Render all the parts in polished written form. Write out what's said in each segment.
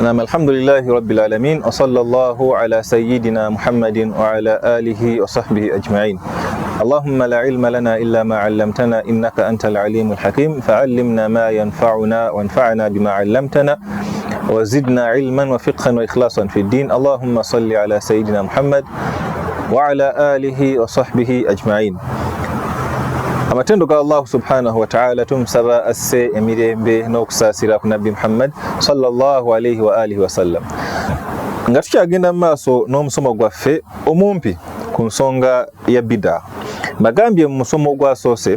نعم الحمد لله رب العالمين وصلى الله على سيدنا محمد وعلى آله وصحبه أجمعين. اللهم لا علم لنا إلا ما علمتنا إنك أنت العليم الحكيم فعلمنا ما ينفعنا وانفعنا بما علمتنا وزدنا علما وفقها وإخلاصا في الدين. اللهم صل على سيدنا محمد وعلى آله وصحبه أجمعين. amatendo ga Allah subhanahu wa ta'ala tumsaba asse emirembe n'okusasira ku Nabbi Muhammad sallallahu alayhi wa alihi wa sallam. Nga tukyagenda maaso n'omusomo gwaffe omumpi ku nsonga ya bid'a. Bagambye mu musomo gwasoose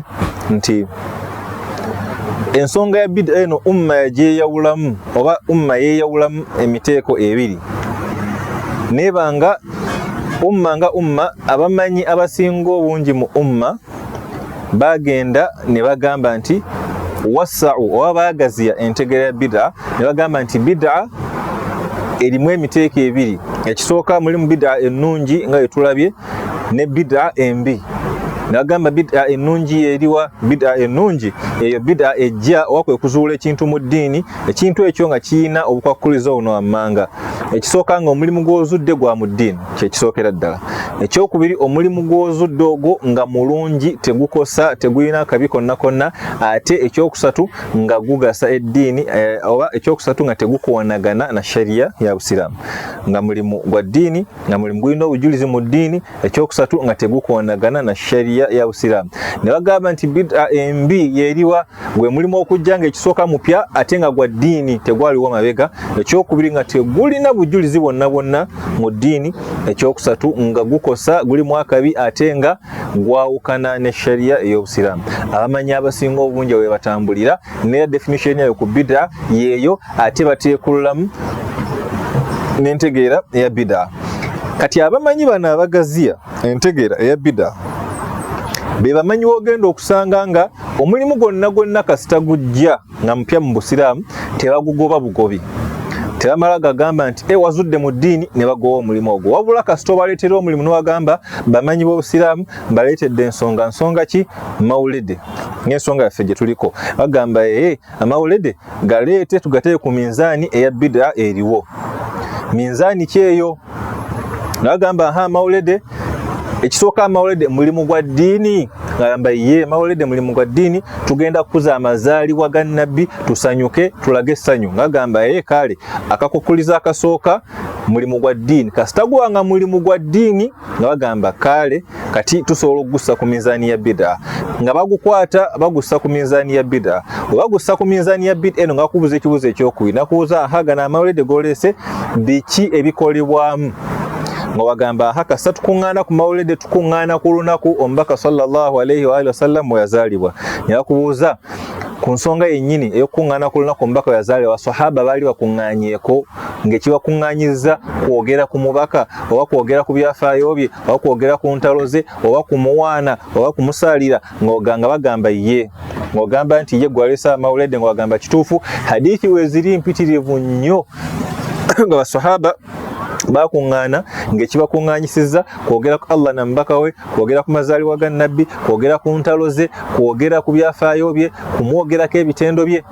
nti ensonga ya bid'a eno umma yagyeeyawulamu oba umma yeeyawulamu emiteeko ebiri. Nebanga umma abamanyi abasinga obungi mu umma bagenda ne bagamba nti wasa'u oba baagaziya entegera ya bid'a ne bagamba nti bid'a erimu emiteeko ebiri. Ekisooka mulimu bid'a ennungi nga etulabye ne bid'a embi. Nagamba bid'a ennungi eriwa bid'a ennungi eyo bid'a ejja wakwe kuzuula ekintu mu ddiini ekintu ekyo nga kiyina obukwakkulizo buno wammanga. Ekisooka nga omulimu gw'ozudde gwa mu ddiini kyekisookera ddala. Ekyokubiri omulimu gw'ozudde ogwo nga mulungi tegukosa tegulina akabi konna konna ate ekyokusatu nga gugasa eddiini oba ekyokusatu nga tegukowanagana na sharia ya Busiraamu nga mulimu gwa ddiini nga mulimu gulina obujulizi mu ddiini ekyokusatu nga tegukowanagana na sharia ya Busiraamu. Ne bagamba nti bid'a embi yeriwa gwe mulimu okujja nga ekisooka mupya ate nga gwa ddiini tegwaliwo mabega. Ekyokubiri nga tegulina bujulizi bwonna bwonna mu ddiini. Ekyokusatu nga gukosa gulimu akabi ate nga gwawukana ne sharia ey'Obusiraamu. Abamanyi abasinga obungi we batambulira ne definition yayo ku bid'a yeeyo ate bateekululamu n'entegeera eya bid'a. Kati abamanyi bano abagaziya entegeera eya bid'a be bamanyi wogenda okusanga nga omulimu gwonna kasita gujja nga mupya mu Busiraamu tebagugoba bugobi. Tebamala gagamba nti wazudde mu ddiini ne bagoba omulimu ogwo. Wabula kasita obaleetera omulimu n'wagamba bamanyi b'Obusiraamu baleetedde ensonga ki? Mawulide. Ng'ensonga yaffe gye tuliko. Bagamba amawulide galeete tugateeke ku minzaani eya bid'a eriwo. Minzaani ki eyo? Nagamba amawulide ekisooka amawulide mulimu gwa ddiini. Ngamba mawulide mulimu gwa ddiini tugenda kukuza amazaalibwa ga Nabbi tusanyuke tulage essanyu. Ngagamba kale akakukuliza akasooka mulimu gwa ddiini kasita gwanga mulimu gwa ddiini nga bagamba kale kati tusobola okugussa ku minzaani ya bid'a nga bagukwata bagussa ku minzaani ya bid'a. Bwe bagussa ku minzaani ya bid'a eno nga kubuza ekibuzo ekyokubiri nakubuza gano amawulide goleese biki ebikolebwamu nga wagamba kasita tukuŋŋaana ku mawulide tukuŋŋaana ku lunaku omubaka sallallahu alayhi wa alihi wasallam we yazaalibwa. Yakubuuza ku nsonga yennyini ey'okukuŋŋaana ku lunaku omubaka we yazaalibwa abasahaba baali bakuŋŋaanyeeko ng'ekibakuŋŋaanyiza kwogera ku mubaka oba kwogera ku byafaayo bye oba kwogera ku ntalo ze oba kumuwaana oba kumusaalira nga bagamba ng'ogamba nti ye gwaleese amawulide nga wagamba kituufu hadithi we ziri mpitirivu nnyo nga basahaba bakuŋŋaana ng'ekibakuŋŋaanyisizza kwogera ku Allah na mubaka we kwogera ku mazaalibwa ga Nabbi kwogera ku ntalo ze kwogera ku byafaayo bye kumwogerako ebitendo bye.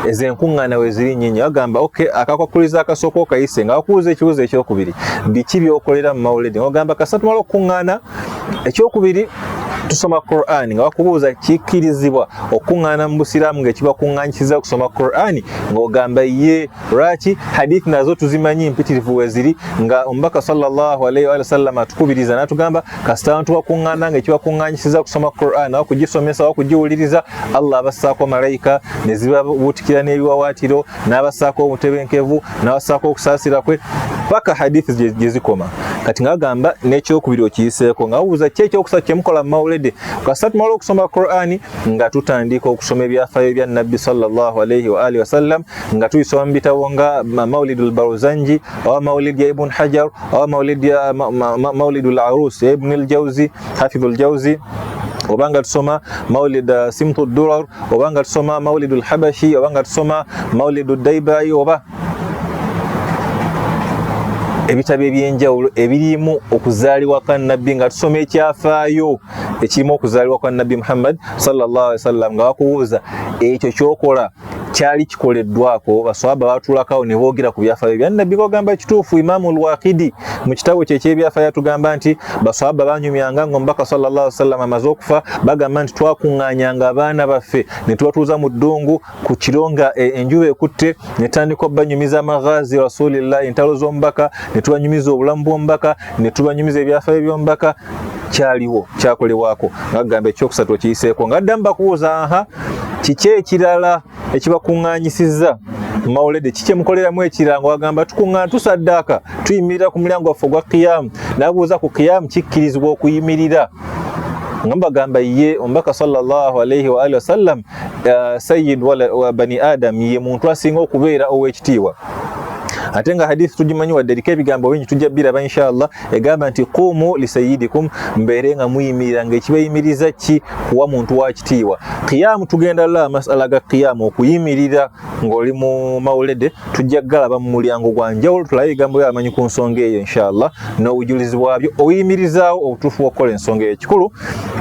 Ezo enkuŋŋaana we ziri nnyingi. Bagamba akakwakuliza akasooka okayise nga bakubuuza ekibuzo ekyokubiri biki by'okolera mu mawulide. Ogamba kasita tumala okukuŋŋaana ekyokubiri tusoma Qur'an nga bakubuuza kikkirizibwa okuŋŋaana mu Busiraamu ng'ekibakuŋŋaanyisiza kusoma Qur'an ng'ogamba lwaki hadithi nazo tuzimanyi mpitirivu we ziri nga omubaka sallallahu alayhi wa sallam atukubiriza n'atugamba kasita abantu bakuŋŋaana ng'ekibakuŋŋaanyisiza kusoma Qur'an oba kugisomesa oba kugiwuliriza Allah abassaako malayika ne zibabuutikira n'ebiwawaatiro n'abassaako obutebenkevu n'abassaako okusaasira kwe paka hadithi gye zikoma. Kati ng'agamba n'ekyokubiri okiyiseeko nga babuuza ki ekyokusatu kye mukola mu mawulide. Kasita tumala okusoma Qur'ani nga tutandika okusoma ebyafaayo bya Nabbi sallallahu alayhi wa alihi wasallam nga tuyisoma mu bitabo nga Mawlidul Barzanji oba Mawlid ya Ibn Hajar oba Mawlidul Arus ya Ibn al-Jawzi Hafidhul Jawzi oba nga tusoma Mawlid Simtud Durar oba nga tusoma Mawlidul Habashi oba nga tusoma Mawlidud Daibai oba ebitabo ebyenjawulo ebirimu okuzaalibwa kwa Nabbi nga tusoma ekyafaayo ekirimu okuzaalibwa kwa Nabbi Muhammad sallallahu alaihi wasallam nga bakubuuza ekyo kyokola kyali kikoleddwako baswahaba batulakawo ne boogera ku byafaayo bya Nabbi bagamba ekituufu Imaamu al-Waqidi mu kitabo kye eky'ebyafaayo tugamba nti baswahaba banyumyanga ng'omubaka sallallahu alaihi wasallam amaze okufa bagamba nti twakuŋŋaanyanga abaana baffe ne tubatuuza mu ddungu ku kironga enjuba ekutte ne tandika obanyumiza amaghazi rasulillah entalo z'omubaka ne tubanyumiza obulamu bw'omubaka ne tubanyumiza ebyafaayo by'omubaka kyaliwo kyakolebwako ngagamba ekyokusatu okiyiseeko ngaddamu bakubuuza kiki ekirala ekibakuŋŋaanyisizza mawulede kiki mukoleramu ekirango agamba tukuŋŋaana tusaddaaka tuyimirira ku mulyango waffe gwa qiyaamu n'abuuza ku qiyaamu kikkirizibwa okuyimirira nga bagamba ye omubaka sallallahu alaihi wa alihi wasallam sayyid wa bani adam ye muntu asinga okubeera ow'ekitiibwa ate nga hadithi tugimanyi wadde eriko ebigambo bingi tujja biraba inshallah egamba nti qumu li sayyidikum mbeere nga muyimirira ng'ekibayimiriza ki kuwa muntu wa kitiibwa qiyaamu tugenda la masala ga qiyaamu okuyimirira ng'oli mu mawulede tujja galaba mu mulyango gwa njawulo tulabe ebigambo byamanyi ku nsonga eyo inshallah n'obujulizi bwabyo oyimirizaawo obutuufu bw'okukola ensonga eyo ekikulu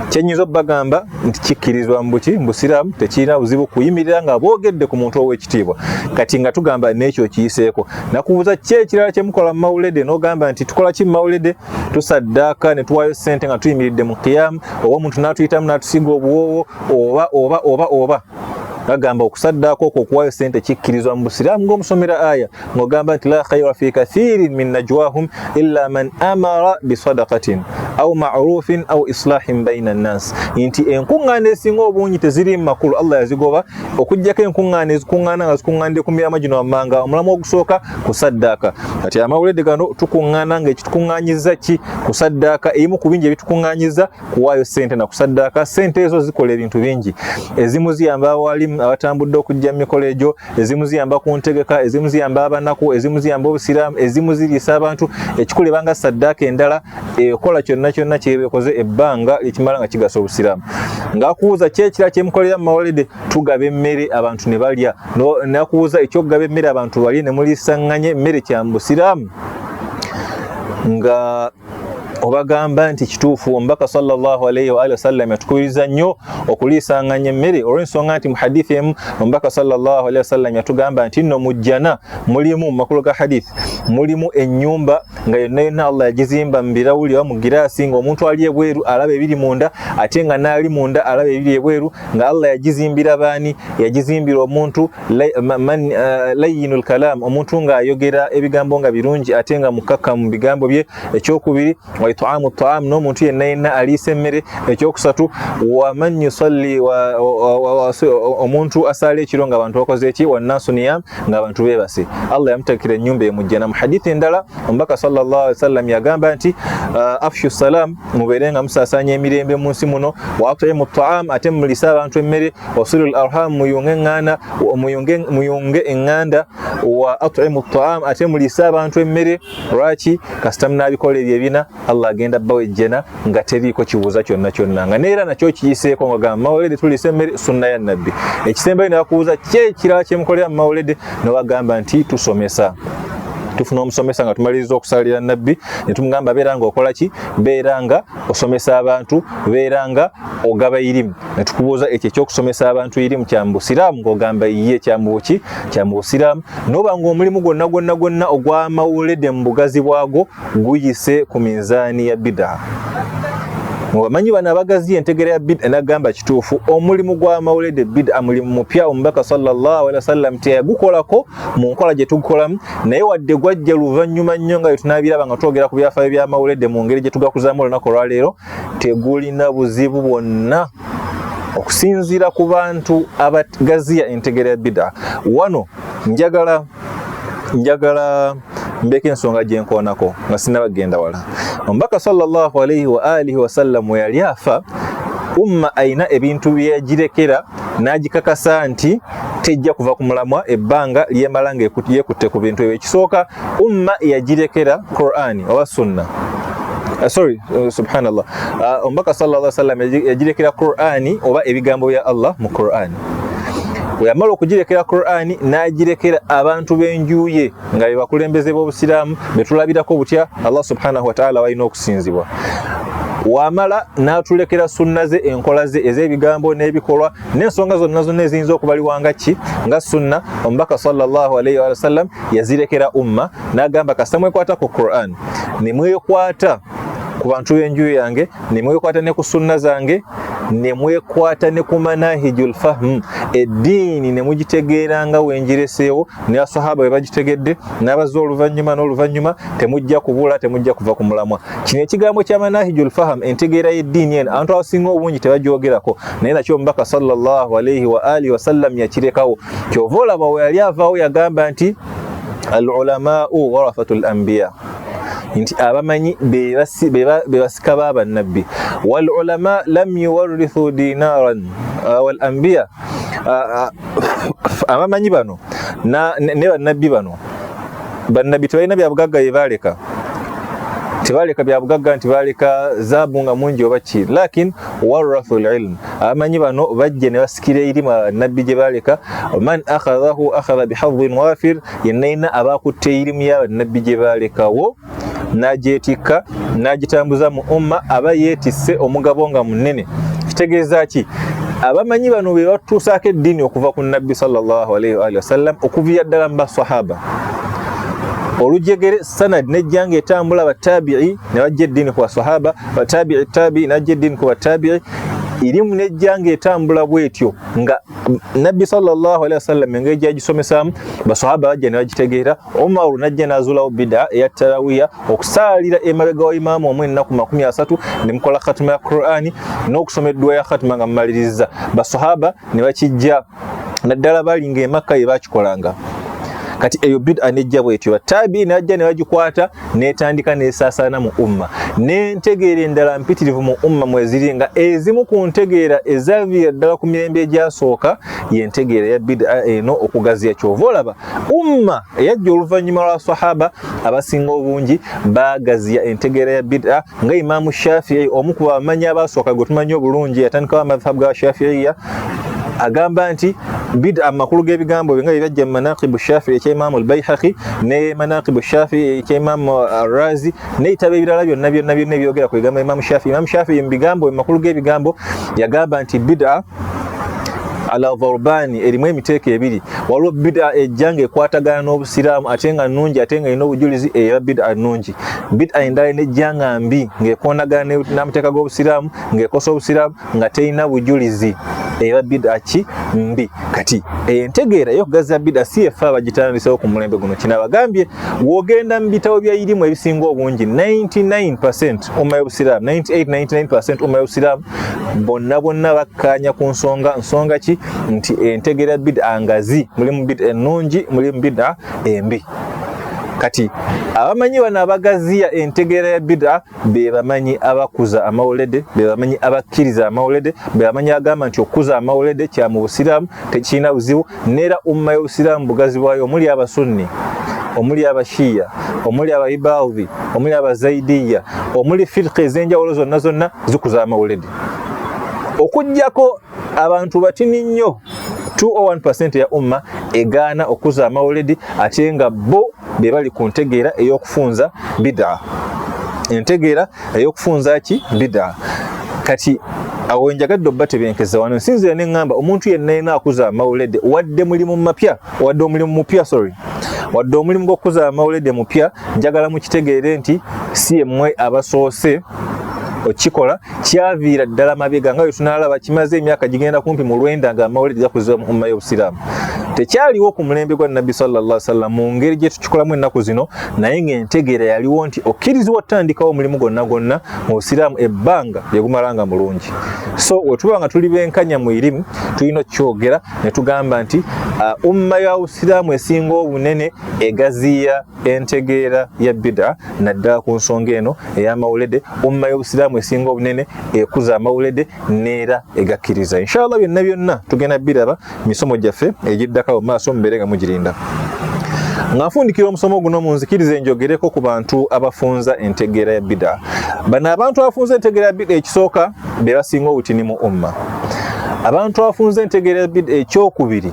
kyenyinza obbagamba nti kikkirizwa mu buki mu busiraamu tekirina buzibu kuyimirira nga boogedde ku muntu ow'ekitiibwa kati nga tugamba n'ekyo kiyiseeko nakubuuza ki ekirala kyemukola mu mawulede n'ogamba nti tukola ki mu mawulede tusaddaaka ne tuwaayo ssente nga tuyimiridde mu qiyaamu oba omuntu n'atuyitamu n'atusiga obuwoowo oba agamba okusaddaako okwo okuwaayo ssente kikkirizwa mu busiraamu ng'omusomera aya ng'ogamba nti la khayra fi kathirin min najwahum illa man amara bisadaqatin au ma'rufin au islahin baina nnas nti enkuŋŋaana esinga obungi teziri mu makulu Allah yazigoba okuggyako enkuŋŋaana ezikuŋŋaana nga zikuŋŋaanidde ku mirama gino wammanga omulamu ogusooka kusaddaaka kati amawulede gano tukuŋŋaana ng'ekitukuŋŋaanyiza ki kusaddaaka ebimu ku bingi ebitukuŋŋaanyiza kuwaayo ssente na kusaddaaka ssente ezo zikola ebintu bingi ezimu ziyamba abawalimu abatambudde okujja mu mikolo egyo ezimu ziyamba ku ntegeka ezimu ziyamba abanaku ezimu ziyamba obusiraamu ezimu ziriisa abantu ekikulu ebanga saddaaka endala ekola kyonna kyebekoze ebbanga ekimala nga kigasa obusiraamu ng'akubuuza ki ekirala kyemukolera mu mawulede tugaba emmere abantu ne balya nakubuuza ekyokugaba emmere abantu balye ne muliisaŋŋanye emmere kya mu busiraamu nga obagamba nti kituufu omubaka sallallahu alaihi wa alihi wasallam yatukubiriza nnyo okuliisaŋŋanya emmere olw'ensonga nti mu hadithi emu omubaka sallallahu alaihi wasallam yatugamba nti nno mu jjana mulimu mu makulu ga hadithi mulimu ennyumba nga yonna Allah yagizimba mu birawuli oba mu giraasi ng'omuntu ali ebweru alaba ebiri munda ate nga n'ali munda alaba ebiri ebweru nga Allah yagizimbira baani yagizimbira omuntu layyinul kalaam omuntu ng'ayogera ebigambo nga birungi ate nga mukakkamu mu bigambo bye ekyokubiri وإطعام الطعام n'omuntu yenna aliisa emmere ekyokusatu waman yusalli omuntu asala ekiro nga abantu bakoze eki wannaasu niyam ng'abantu beebase Allah yamutakira ennyumba emujjana mu hadithi endala omubaka sallallahu alaihi wasallam yagamba nti afshu salam mubeere nga musaasaanya emirembe mu nsi muno wa at'imu ta'am ate mulisa abantu emmere wasilul arham muyunge eŋŋanda wa at'imu ta'am ate mulisa abantu emmere lwaki kasita munaabikola ebyo ebina Allah agenda bawe ejjana nga teriiko kibuuza kyonna nga neera nakyo kiyiseeko ng'ogamba mawulede tulisa emmere sunna ya nabbi ekisembayo ne bakubuuza ki ekirala kyemukolera mu mawulede ne bagamba nti tusomesa tufuna omusomesa nga tumaliriza okusalira nabbi ne tumugamba beera nga okola ki beera nga osomesa abantu beera nga ogaba irimu ne tukubuuza ekyo ekyokusomesa abantu irimu kya mu busiraamu ng'ogamba ye kya mu buki kya mu busiraamu n'oba ng'omulimu gwonna ogw'amawulede mu bugazi bwagwo guyise ku minzaani ya bid'a mubamanyi bano abagazi entegera ya bid'a nagamba kituufu omulimu gw'amawulede bid'a mulimu mupya omubaka sallallahu alaihi wasallam teyagukolako mu nkola gye tugukolamu naye wadde gwajja luvannyuma nnyo nga tunaabiraba nga twogera ku byafaayo by'amawulede mu ngeri gye tugakuzaamu olunaku olwaleero tegulina buzibu bwonna okusinziira ku bantu abagaziya entegera ya bid'a wano njagala mbeka ensonga gye nkoonako nga sinnabagenda wala omubaka sallallahu alaihi wa alihi wasallam we yali afa umma ayina ebintu bye yagirekera n'agikakasa nti tejja kuva ku mulamwa ebbanga lyemala nga yeekutte ku bintu ebyo ekisooka umma yagirekera Qur'ani oba sunna subhanallah omubaka sallallahu alaihi wasallam yagirekera Qur'ani oba ebigambo bya Allah mu Qur'ani weyamala okugirekera Qur'ani n'agirekera abantu b'enjuye nga be bakulembeze b'obusiraamu betulabirako butya Allah subhanahu wa ta'ala walina okusinzibwa wamala n'atulekera sunna ze enkola ze ez'ebigambo n'ebikolwa n'ensonga zonna eziyinza okubaliwanga ki nga sunna. Omubaka sallallahu alayhi wa sallam yazirekera umma n'agamba kasita mwekwata ku Quran ne mwekwata ku bantu b'enju yange ne mwekwata ne ku sunna zange ne mwekwata ne ku manahijul fahm eddiini ne mugitegeeranga wenjireseewo ne asahaba bwe bagitegedde n'abazza n'oluvannyuma temujja kubula temujja kuva ku mulamwa. Kino ekigambo kya manahijul fahm entegeera y'eddiini eno abantu abasinga obungi tebagyogerako naye nakyo omubaka sallallahu alayhi wa alihi wasallam yakirekawo. Kyova olaba we yali avaawo yagamba nti al ulamaau warafatul anbiya nti abamanyi bebasika b'abannabbi wal ulama lam yuwarrithu dinaran wal anbiya abamanyi bano ne bannabbi bano bannabbi tebalina byabugagga bye baaleka tebaleka byabugagga nti baaleka zaabu nga mungi oba ki lakin warrathul ilm abamanyi bano bajje ne basikira erimu abannabbi gye baaleka man akhadhahu akhadha bihadhin wafir yennaina abakutte erimu y'abannabbi gye baalekawo n'agyetikka n'agitambuza mu umma aba yeetisse omugabo nga munene. Kitegeeza ki? Abamanyi bano be batuusaako eddiini okuva ku nabbi sallallahu alayhi wa sallam okuviira ddala mu basahaba. Olujegere sanad nejjanga etambula batabi'i ne bajja eddiini ku basahaba, batabi'i n'ajja eddiini ku batabi'i irimu nejjanga etambula bwetyo nga nabbi sallallahu alayhi wasallam engeri gyagisomesaamu basahaba bajja ne bagitegeera. Umaru najja n'azuulawo bid'a eya tarawiya okusaalira emabega wa imaamu omwe ennaku 30 ne mukola khatima ya Qur'ani n'okusoma edduwa ya khatima nga mumaliriza. Basahaba ne bakijja naddala balinga e Makka ye bakikolanga. Kati eyo bid'a nejja bwetyo batabi najja ne bagikwata netandika nesaasaana mu umma n'entegeera endala mpitirivu mu umma mweziringa ezimu ku ntegeera ezaviira ddala ku mirembe egyasooka y'entegeera ya bid'a eno okugaziya. Kyova olaba umma eyajja oluvannyuma lwa sahaba abasinga obungi baagaziya entegeera ya bid'a nga Imaamu Shafi'i omu ku bamanyi abasooka gwe tumanyi obulungi yatandikawo amadhhabu ga Shafi'iyya agamba nti bid'a makulu g'ebigambo nga byajja mu manaqibu Shafi'i ekya Imaamu al-Bayhaqi ne manaqibu Shafi'i ekya Imaamu al-Razi n'ebitabo ebirala byonna ebyogera ku bigambo Imaamu Shafi'i. Imaamu Shafi'i mu bigambo makulu g'ebigambo yagamba nti bid'a ala dharbani erimu emiteeko ebiri. Waliwo bid'a ejjanga ekwatagana n'obusiraamu ate nga nnungi ate nga erina obujulizi eya bid'a nnungi. Bid'a endala nejjanga mbi ng'ekoonagana n'amateeka g'obusiraamu ng'ekosa obusiraamu nga terina bujulizi eya bid'a ki mbi. Kati entegeera y'okugaziya bid'a si efa abagitandisewo ku mulembe guno. Kino abagambye wogenda mu bitabo bya irimu ebisinga obungi 99% umma y'obusiraamu 98-99% umma y'obusiraamu bonna bakkaanya ku nsonga ki nti entegeera bid'a ngazi mulimu bid'a ennungi mulimu bid'a embi. Kati abamanyi bano abagaziya entegeera ya bid'a be bamanyi abakuza amawulede, be bamanyi abakkiriza amawulede, be bamanyi agamba nti okuza amawulede kya mu busiraamu tekirina buzibu. Neera umma y'obusiraamu bugazi bwayo omuli abasunni, omuli abashiya, omuli abaibadhi, omuli abazaidiya, omuli firqa ez'enjawulo zonna zikuza amawulede okujjako abantu batini nnyo 201% ya umma egaana okuza amawuledi ate nga bo be bali ku ntegeera ey'okufunza bid'a. Entegeera ey'okufunza ki bid'a. Kati awo njagadde obba tebenkeza wano nsinzira ne ngamba omuntu yenna yena akuza amawulede wadde omulimu gw'okuza amawulede mupya njagala mukitegeere nti si emmwe abasoose okikola kyaviira ddala mabega nga tunalaba kimaze emyaka gigenda kumpi mu 9 nga amawulede gakuzibwa mu umma y'obusiraamu. Tekyaliwo ku mulembe gwa nabbi sallallahu alaihi wasallam mu ngeri gye tukikolamu ennaku zino naye ng'entegeera yaliwo nti okkirizibwa otandikawo omulimu gwonna mu busiraamu ebbanga lyegumalanga mulungi. So wetuba nga tuli benkanya mu irimu tulina okukyogera ne tugamba nti umma ya busiraamu esinga obunene egaziya entegeera ya bid'a naddala ku nsonga eno ey'amawulede. Umma y'obusiraamu esinga obunene ekuza amawulede neera egakkiriza. Inshallah byonna tugenda biraba misomo gyaffe egiddako mu maaso mubeere nga mugirinda. Nga nfundikira omusomo guno munzikirize njogereko ku bantu abafunza entegeera ya bid'a. Bano abantu abafunza entegeera ya bid'a ekisooka be basinga obutini mu umma. Abantu abafunza entegeera ya bid'a ekyokubiri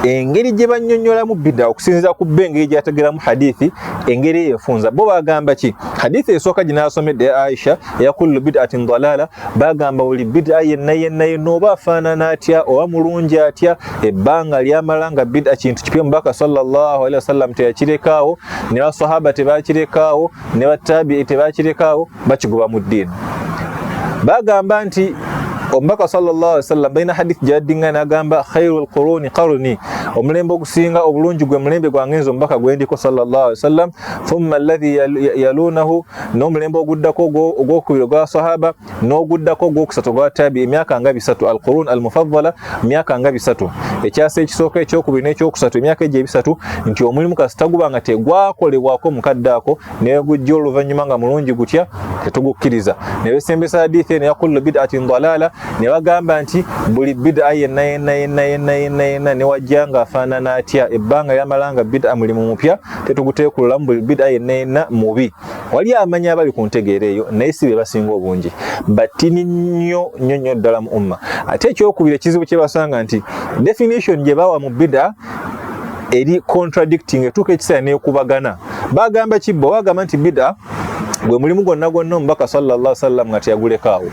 engeri gye bannyonnyolamu bid'a okusinziira ku bba engeri gyategeramu hadithi engeri efunza bo bagamba ki hadithi esooka gye naasomedde Aisha eya kullu bid'atin dalala bagamba buli bid'a yenna oba afaanana atya oba mulungi atya ebbanga lyamala nga bid'a kintu kipya mubaka sallallahu alaihi wasallam teyakirekaawo ne basahaba tebakirekaawo ne batabi'i tebakirekaawo bakigoba mu ddiini bagamba nti omubaka sallallahu alaihi wasallam baina hadith jaddingana agamba khairul quruni qarni omulembe ogusinga obulungi gwe mulembe gwangenzo omubaka gwendiko sallallahu alaihi wasallam thumma alladhi yalunahu n'omulembe oguddako ogwokubiri gwa sahaba n'oguddako ogwokusatu gwa tabi emyaka nga 3 alqurun almufaddala emyaka nga 3 ekyasa ekisooka ekyokubiri n'ekyokusatu emyaka egyo 3 nti omulimu kasita guba nga tegwakolebwako mukaddaako naye gujja oluvannyuma nga mulungi gutya tetugukkiriza ne besembesa hadithi eno ya kullu bid'atin dalala ne bagamba nti buli bid'a yenna ne wajja nga afaanana atya ebbanga lyamalanga bid'a mulimu mupya tetuguteekululamu buli bid'a yenna mubi wali amanya abali ku ntegeera eyo naye si be basinga obungi batini nnyo ddala mu umma ate ekyokubiri ekizibu kye basanga nti definition gye bawa mu bid'a eri contradicting etuuka ekiseera neekubagana bagamba kibbo bagamba nti bid'a gwe mulimu gwonna omubaka sallallahu alaihi wasallam nga teyagulekaawo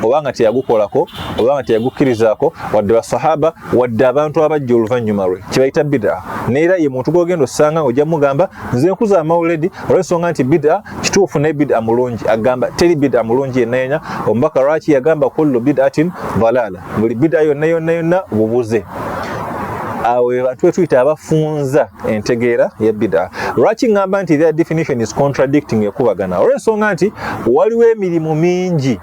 oba nga teyagukolako oba nga teyagukkirizako wadde basahaba wadde abantu abajja oluvannyuma lwe kibayita bid'a neera ye muntu gwogenda osanga ojja mugamba nze nkuza amawuledi olw'ensonga nti bid'a kituufu ne bid'a mulungi agamba teri bid'a mulungi yenna omubaka lwaki yagamba kullu bid'atin dalala buli bid'a yonna bubuze awe bantu betuyita abafunza entegeera ya bid'a lwaki ngamba nti their definition is contradicting ekubagana olw'ensonga nti waliwo emirimu mingi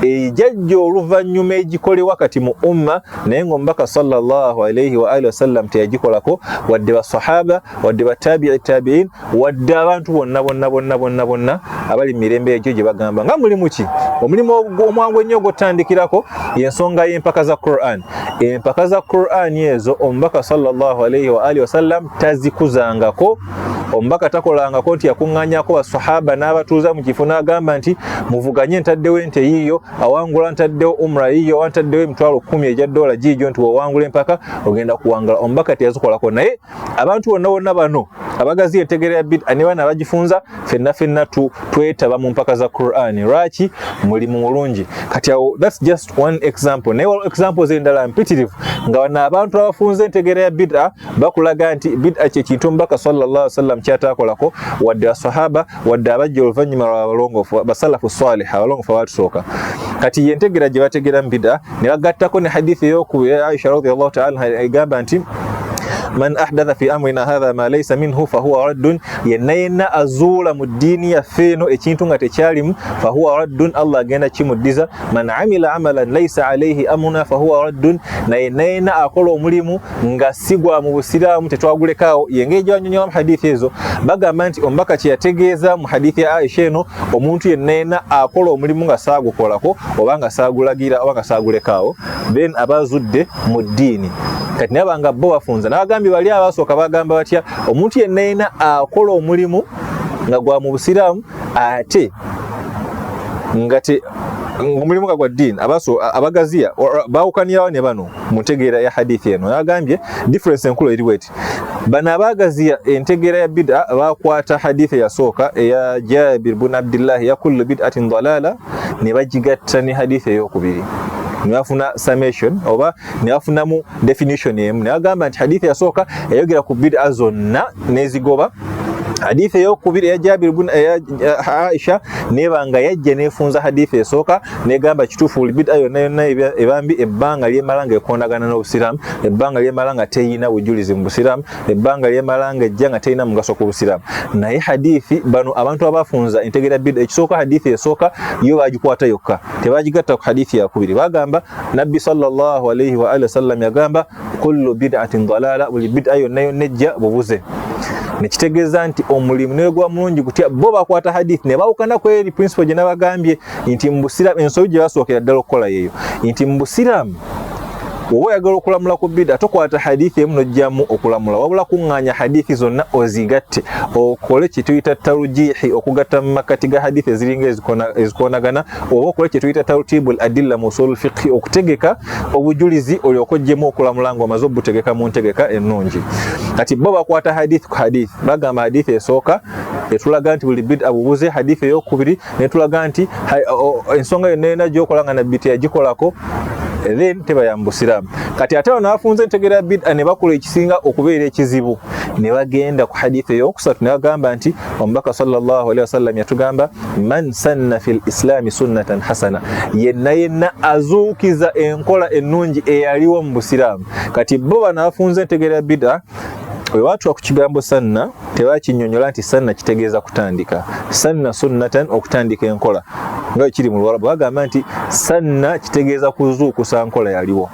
ejajja oluvannyuma egikolebwa kati mu umma naye ng'omubaka sallallahu alaihi wa alihi wasallam teyagikolako wadde basahaba wadde batabi'in wadde abantu bonna abali mu mirembe egyo gye bagamba nga mulimu ki omulimu omwangu ennyo ogwotandikirako y'ensonga y'empaka za Qur'an empaka za Qur'an ezo omubaka sallallahu alaihi wa alihi wasallam tazikuzangako omubaka takolangako nti yakuŋŋaanyako basahaba n'abatuuza mu kifo n'agamba nti muvuganye ntaddewo ente yiyo awangula ntaddewo umra yiyo wantaddewo emitwalo 10 ejja dola gijo nti wawangula empaka ogenda kuwangala omubaka teyazikolako naye abantu bonna bano abagazi entegeera ya bid'a ne bana abagifunza fenna twetaba mu mpaka za Qur'an lwaki mulimu mulungi kati awo that's just one example naye examples endala mpitirivu nga bano abantu abafunza entegeera ya bid'a bakulaga nti bid'a kye kintu omubaka sallallahu alaihi wasallam kyataakolako wadde basahaba wadde abajja oluvannyuma lw'abalongoofu basalafu salih abalongoofu abatusooka kati yentegeera gye bategeera mu bid'a ne bagattako ne hadithi ey'okubiri Aisha radhiyallahu ta'ala egamba nti man ahdatha fi amrina hadha ma laysa minhu fahuwa raddun yenna azuula mu ddiini yaffe eno ekintu nga tekyalimu fahuwa raddun Allah agenda kimuddiza man amila amalan laysa alayhi amruna fahuwa raddun yenna akola omulimu nga sigwa mu busiraamu tetwagulekaawo yengeri gye banyonyola mu hadithi ezo bagamba nti omubaka kye yategeeza mu hadithi ya Aisha eno omuntu yenna akola omulimu nga saagukolako oba nga saagulagira oba nga saagulekaawo then abazudde mu ddiini kati nabanga bo bafunza n'abagambye bali abasooka bagamba batya omuntu yenna akola omulimu nga gwa mu busiraamu ate ngate omulimu nga gwa ddiini abagaziya baawukanirawo ne bano mu ntegeera ya hadithi eno nagambye difference enkulu eri bweti bano abagaziya entegeera ya bid'a bakwata hadithi eyasooka eya Jabir bin Abdillah ya kullu bid'atin dalala ne bagigatta ne hadithi ey'okubiri niwafuna summation oba niwafunamu definition emu niwagamba nti hadithi yasooka eyogera ku bid'a zonna nezigoba hadithi ey'okubiri eya Jabir bin Aisha nebanga yajja nefunza hadithi esooka negamba kituufu buli bid'a yonna ebambi ebbanga lyemalanga ekondagana n'obusiraamu ebbanga lyemalanga teyina bujulizi mu busiraamu ebbanga lyemalanga ejja nga teyina mugaso ku busiraamu naye hadithi bano abantu abafunza entegeera bid'a ekisooka hadithi esooka yo bagikwata yokka tebagigatta ku hadithi yakubiri bagamba nabbi sallallahu alaihi wa alihi wasallam yagamba kullu bid'atin dalala buli bid'a yonna ejja bubuze nekitegeeza nti omulimu ne gwa mulungi gutya bo bakwata hadithi ne bawukana ku eri principle gye nabagambye nti mu busiraamu ensobi gye basookera ddala okukola yeeyo nti mu busiraamu wowe yagala okulamula ku bid'a tokwata hadithi emu nojjamu okulamula wabula kuŋŋaanya hadithi zonna ozigatte okole kye tuyita tarujihi okugatta mu makati ga hadithi eziringa ezikoonagana oba okole kye tuyita tartibul adilla mu usul fiqhi okutegeka obujulizi olyoka ojjemu okulamula ng'omaze obutegeka mu ntegeka ennungi. Kati bo bakwata hadithi ku hadithi bagamba hadithi esooka etulaga nti buli bid'a bubuze, hadithi ey'okubiri netulaga nti ensonga yonna yonna gy'okola nga nabbi teyagikolako then teba ya mbusiramu. Kati ate bano abafunze entegera ya bid'a ne bakola ekisinga okubeera ekizibu ne bagenda ku hadithi eyokusatu ne bagamba nti omubaka sallallahu alaihi wasallam yatugamba man sanna fil islami sunnatan hasana, yenna azuukiza enkola ennungi eyaliwo mu busiraamu. Kati bo bano abafunze entegera ya bid'a we watu wa ku kigambo sanna tebakinyonyola nti sanna kitegeeza kutandika, sanna sunnatan okutandika enkola nga kiri mu Luwarabu bagamba nti sanna kitegeeza kuzuukusa nkola yaliwo.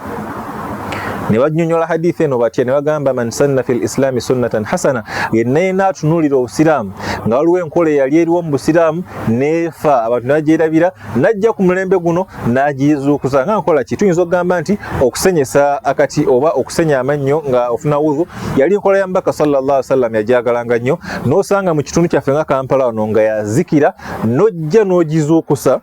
Ne banyonyola hadithi eno batya ne bagamba man sanna fil islami sunnatan hasana, yenna atunuulira obusiraamu nga waliwo enkola eyali eriwo mu busiraamu neefa abantu nagyerabira najja ku mulembe guno nagizuukusa nga nkola ki. Tuyinza okugamba nti okusenyesa akati oba okusenya amannyo nga ofuna wudhu yali nkola ya mbaka sallallahu alaihi wasallam yagyagalanga nnyo, n'osanga mu kitundu kyaffe nga Kampala wano nga yazikira nojja n'ogizuukusa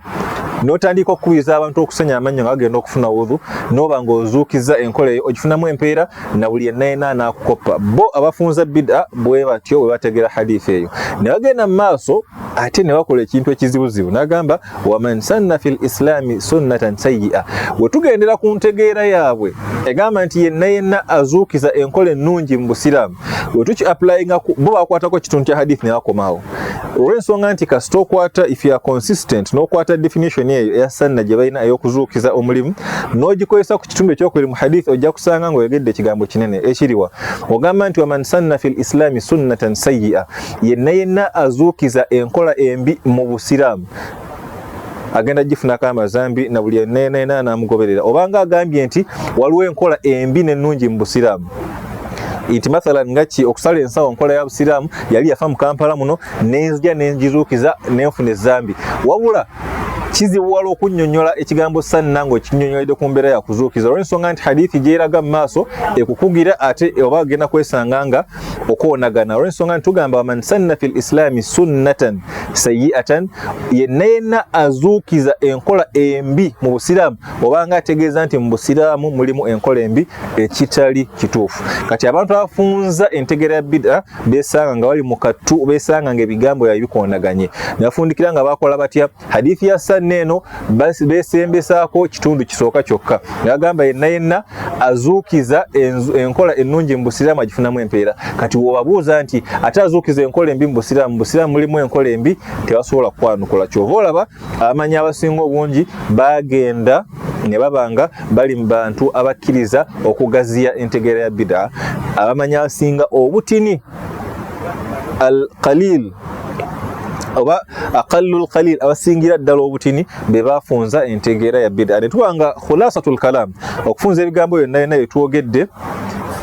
n'otandika okukubiriza abantu okusenya amannyo nga bagenda okufuna wudhu n'oba ng'ozuukiza enkola eyo ogifunamu empeera na buli yenna n'akukoppa. Bo abafunza bid'a bwe batyo bwe bategera hadithi eyo ne bagenda mu maaso ate ne bakola ekintu ekizibuzibu n'agamba waman sanna fil islami sunnatan sayyi'a. Bwe tugendera ku ntegeera yaabwe egamba nti yenna azuukiza enkola ennungi mu busiraamu, bwe tuki applyinga bo bakwatako ekitundu kya hadithi ne bakomawo olw'ensonga nti kasita okwata if you are consistent n'okwata definition eyo eya sanna gye balina ey'okuzuukiza omulimu n'ogikozesa ku kitundu ekyokubiri mu hadithi ojja kusanga ng'oyogedde ekigambo kinene ekiriwa ogamba nti waman sanna fil islami sunnatan sayyi'a, yenna azuukiza enkola embi mu busiraamu agenda gifunako amazambi na buli yenna n'amugoberera. Obanga agambye nti waliwo enkola embi n'ennungi mu busiraamu nti mathalan ngaki okusala ensawo nkola ya busiraamu yali yafa mu Kampala muno nenzija nengizuukiza nenfuna ezambi, wabula kizibuwala okunnyonnyola ekigambo sanna ng'okinyonnyoledde ku mbeera ya kuzuukiza olw'ensonga nti hadithi gyeraga mu maaso ekukugira ate oba agenda kwesanga nga okwonagana. Olw'ensonga nti tugamba waman sanna fil islami sunnatan sayyi'atan, yenna azuukiza enkola embi mu busiraamu obanga ategeeza nti mu busiraamu mulimu enkola embi ekitali kituufu. Kati abantu abafunza entegera ya bid'a besanga nga bali mu kattu, besanga nga ebigambo bya bikonaganye ne bafundikira nga bakola batya hadithi ya neno besembesaako kitundu kisooka kyokka yagamba yenna azuukiza enkola ennungi mu busiraamu agifunamu empeera. Kati wobabuuza nti ate azuukiza enkola embi mu busiraamu mulimu enkola embi tebasobola kwanukula. Kyova olaba abamanyi abasinga obungi bagenda ne babanga bali mu bantu abakkiriza okugaziya entegera ya bid'a, abamanyi abasinga obutini al-qalil oba aqallul qalil abasingira ddala obutini be bafunza entegeera ya bid'a. Ne tubanga khulasatul kalam okufunza ebigambo byonna bye twogedde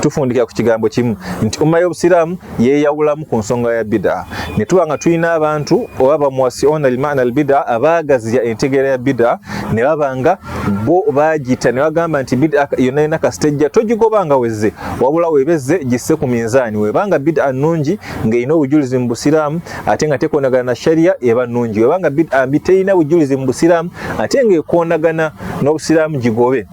tufundikira ku kigambo kimu nti umma y'obusiraamu yeeyawulamu ku nsonga ya bid'a. Ne tuba nga tulina abantu oba bamuwasi'una limaana albid'a abaagaziya entegeera ya bid'a ne babanga bo baagita ne bagamba nti bid'a yonna kasitejja togigobanga wezze wabula webezze gisse ku minzaani. Webanga bid'a nnungi ng'erina obujulizi mu busiraamu ate nga tekoonagana na sharia eba nnungi. Webanga bid'a mbi terina bujulizi mu busiraamu ate ng'ekoonagana n'obusiraamu gigobe.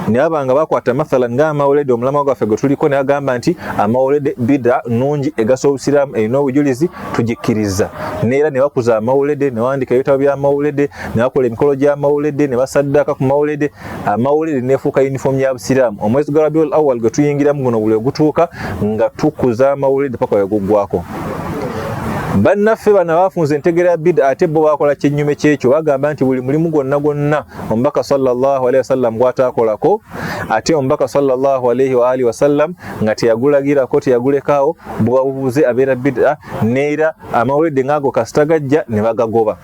Ne abanga bakwata mathalan nga amawulede omulama gwaffe gwe tuliko ne agamba nti amawulede bid'a nnungi egasa obusiraamu erina obujulizi tugikkiriza. Neera ne bakuza amawulede ne bawandiika ebitabo by'amawulede ne bakola emikolo gy'amawulede ne basaddaaka ku mawulede. Amawulede neefuuka yunifoomu ya busiraamu. Omwezi gwa Rabiul Awwal gwe tuyingiramu guno buli gutuuka nga tukuza amawulede paka we guggwako. Bannaffe bano bafunze entegera ya bid'a ate bo bakola kyennyume kyekyo bagamba nti buli mulimu gwonna omubaka sallallahu alaihi wasallam gwataakolako ate omubaka sallallahu alaihi wa alihi wasallam nga teyagulagirako teyagulekaawo bwabubuze abeera bid'a. Neera amawulede ng'ago kasita gajja ne bagagoba.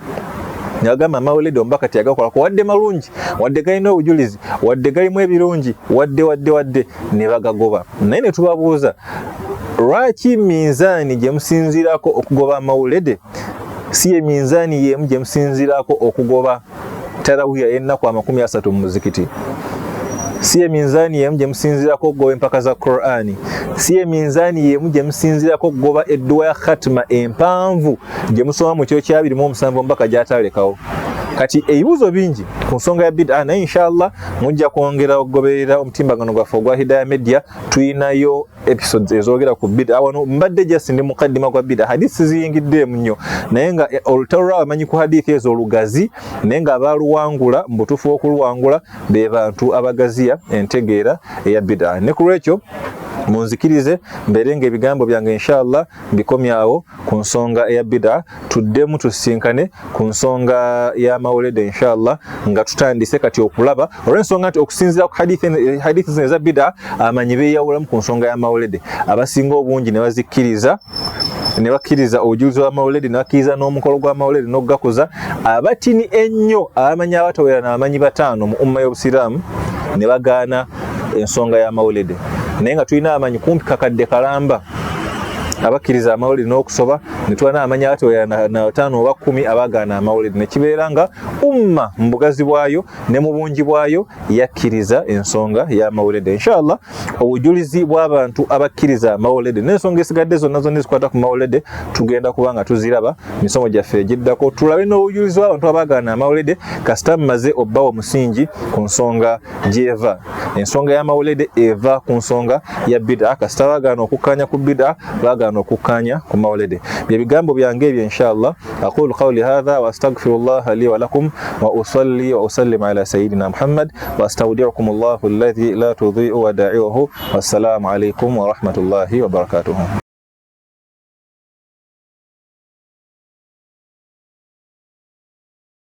Nyagamba amawulede omubaka teyagakolako wadde malungi wadde galina obujulizi wadde galimu ebirungi wadde ne bagagoba. Naye ne tubabuuza lwaki minzaani gye musinziirako okugoba amawulede si ye minzaani yemu gye musinziirako okugoba tarawiya y'ennaku 30 mu muzikiti? si eminzaani yemu gye musinziirako okugoba empaka za Qur'ani, si eminzaani yemu gye musinziirako okugoba edduwa ya khatima empanvu gye musoma mu kiro kya 27 mpaka gy'atalekawo. Kati ebibuuzo bingi ku nsonga ya bid'a, naye inshallah mujja kwongera okugoberera omutimbagano gwaffe ogwa Hidayah Media. Tuyinayo episodes ezogera ku bid'a. Wano mbadde just ndi mukaddima gwa bid'a, hadisi ziyingiddemu nnyo naye nga olutalo lw'abamanyi ku hadithi ezo olugazi, naye nga abaluwangula mu butuufu okuluwangula be bantu abagaziya entegeera eya bid'a. Ne ku lwekyo munzikirize mbeere ng'ebigambo byange inshallah bikomyawo ku nsonga eya bid'a, tuddemu tusisinkane ku nsonga ya mawulede inshallah nga tutandise kati okulaba olw'ensonga nti okusinziira ku hadithi zino eza bid'a amanyi beeyawulamu ku nsonga ya mawulede. Abasinga obungi ne bazikkiriza ne bakkiriza obujulizi bwa mawulede, ne bakkiriza n'omukolo gwa mawulede n'okugakuza. Abatini ennyo abamanyi abatawera n'abamanyi bataano mu umma y'Obusiraamu ne bagaana ensonga ya mawulede, naye nga tulina amanyi kumpi kakadde kalamba abakkiriza amawulide n'okusoba, ne tubana amanyi atawera na 5 oba 10 abagaana amawulide, ne kibeera nga umma mu bugazi bwayo ne mu bungi bwayo yakkiriza ensonga y'amawulide. Inshallah obujulizi bw'abantu abakkiriza amawulide n'ensonga esigadde zonna zikwata ku mawulide tugenda kuba nga tuziraba misomo gyaffe egiddako, tulabe n'obujulizi bw'abantu abagaana amawulide kasita mmaze obbawo omusingi ku nsonga gy'eva. Ensonga y'amawulide eva ku nsonga ya bid'a, kasita bagaana okukkanya ku bid'a, bagaana okukkanya ku mawulide. Bye bigambo byange ebyo inshallah. Aqulu qawli hadha wa astaghfirullah li wa lakum wa usalli wa usallim ala sayyidina Muhammad wa astawdi'ukum Allahu alladhi la tudhi'u wada'i'uhu. Wassalamu alaykum wa rahmatullahi wa barakatuh.